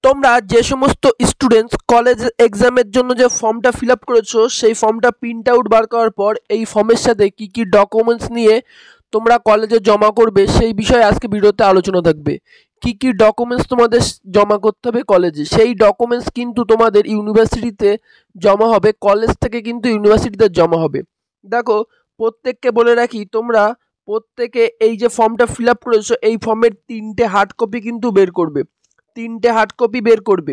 তোমরা যে সমস্ত স্টুডেন্টস কলেজ এক্সামের জন্য যে ফর্মটা ফিল আপ করেছো সেই ফর্মটা প্রিন্ট আউট বার করার পর এই ফর্মের সাথে কি কি ডকুমেন্টস নিয়ে তোমরা কলেজে জমা করবে সেই বিষয়ে আজকে ভিডিওতে আলোচনা থাকবে। কি কি ডকুমেন্টস তোমাদের জমা করতে হবে কলেজে, সেই ডকুমেন্টস কিন্তু তোমাদের ইউনিভার্সিটিতে জমা হবে, কলেজ থেকে কিন্তু ইউনিভার্সিটিতে জমা হবে। দেখো, প্রত্যেককে বলে রাখি, তোমরা প্রত্যেকে এই যে ফর্মটা ফিল আপ করেছো এই ফর্মের 3টে হার্ড কপি কিন্তু বের করবে, 3টে হার্ড কপি বের করবে।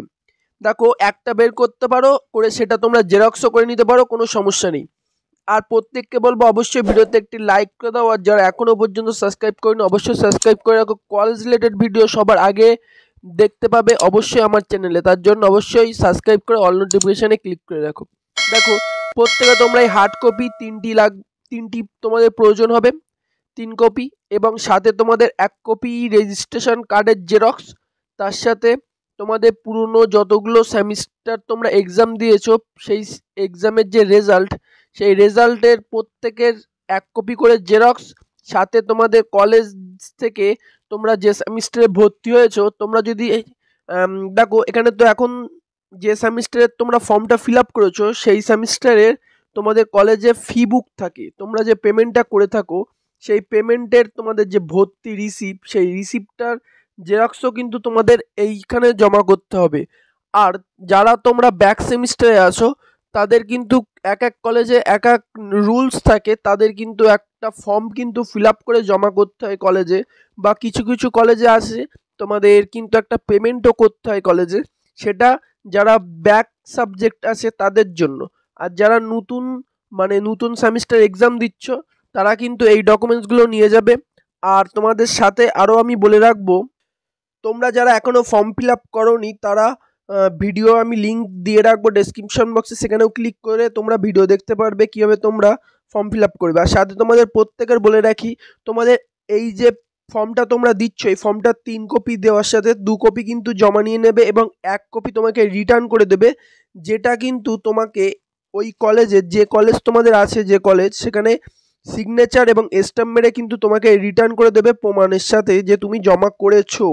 দেখো, একটা বের করতে পারো করে সেটা তোমরা জেরক্সও করে নিতে পারো, কোনো সমস্যা নেই। আর প্রত্যেককে বলবো অবশ্যই ভিডিওতে একটি লাইক করে দাও, আর যারা এখনও পর্যন্ত সাবস্ক্রাইব করেনি অবশ্যই সাবস্ক্রাইব করে রাখো। কলেজ রিলেটেড ভিডিও সবার আগে দেখতে পাবে অবশ্যই আমার চ্যানেলে, তার জন্য অবশ্যই সাবস্ক্রাইব করে অল নোটিফিকেশানে ক্লিক করে রাখো। দেখো, প্রত্যেকে তোমরা এই হার্ড কপি তিনটি তোমাদের প্রয়োজন হবে, 3 কপি, এবং সাথে তোমাদের 1 কপি রেজিস্ট্রেশন কার্ডের জেরক্স, তার সাথে তোমাদের পুরনো যতগুলো সেমিস্টার তোমরা এক্সাম দিয়েছো সেই এক্সামের যে রেজাল্ট, সেই রেজাল্টের প্রত্যেকের 1 কপি করে জেরক্স, সাথে তোমাদের কলেজ থেকে তোমরা যে সেমিস্টারে ভর্তি হয়েছো, তোমরা যদি দেখো এখানে তো এখন যে সেমিস্টারের তোমরা ফর্মটা ফিল আপ করেছো সেই সেমিস্টারের তোমাদের কলেজে ফি বুক থাকে, তোমরা যে পেমেন্টটা করে থাকো সেই পেমেন্টের তোমাদের যে ভর্তি রিসিপ্ট, সেই রিসিপ্টটার জেরক্সও কিন্তু তোমাদের এইখানে জমা করতে হবে। আর যারা তোমরা ব্যাক সেমিস্টারে আছো তাদের কিন্তু এক এক কলেজে এক এক রুলস থাকে, তাদের কিন্তু একটা ফর্ম কিন্তু ফিল আপ করে জমা করতে হয় কলেজে, বা কিছু কিছু কলেজে আছে তোমাদের কিন্তু একটা পেমেন্টও করতে হয় কলেজে, সেটা যারা ব্যাক সাবজেক্ট আছে তাদের জন্য। আর যারা নতুন সেমিস্টার এক্সাম দিচ্ছ তারা কিন্তু এই ডকুমেন্টসগুলো নিয়ে যাবে। আর তোমাদের সাথে আরও আমি বলে রাখবো, তোমরা যারা এখনও ফর্ম ফিল আপ করোনি তারা ভিডিও আমি লিঙ্ক দিয়ে রাখবো ডেসক্রিপশন বক্সে, সেখানেও ক্লিক করে তোমরা ভিডিও দেখতে পারবে কীভাবে তোমরা ফর্ম ফিল আপ করবে। আর সাথে তোমাদের প্রত্যেকের বলে রাখি, তোমাদের এই যে ফর্মটা তোমরা দিচ্ছ এই ফর্মটা 3 কপি দেওয়ার সাথে 2 কপি কিন্তু জমা নিয়ে নেবে এবং 1 কপি তোমাকে রিটার্ন করে দেবে, যেটা কিন্তু তোমাকে ওই কলেজের যে কলেজ তোমাদের আছে যে কলেজ, সেখানে সিগনেচার এবং স্ট্যাম্প মেরে কিন্তু তোমাকে রিটার্ন করে দেবে প্রমাণের সাথে যে তুমি জমা করেছো।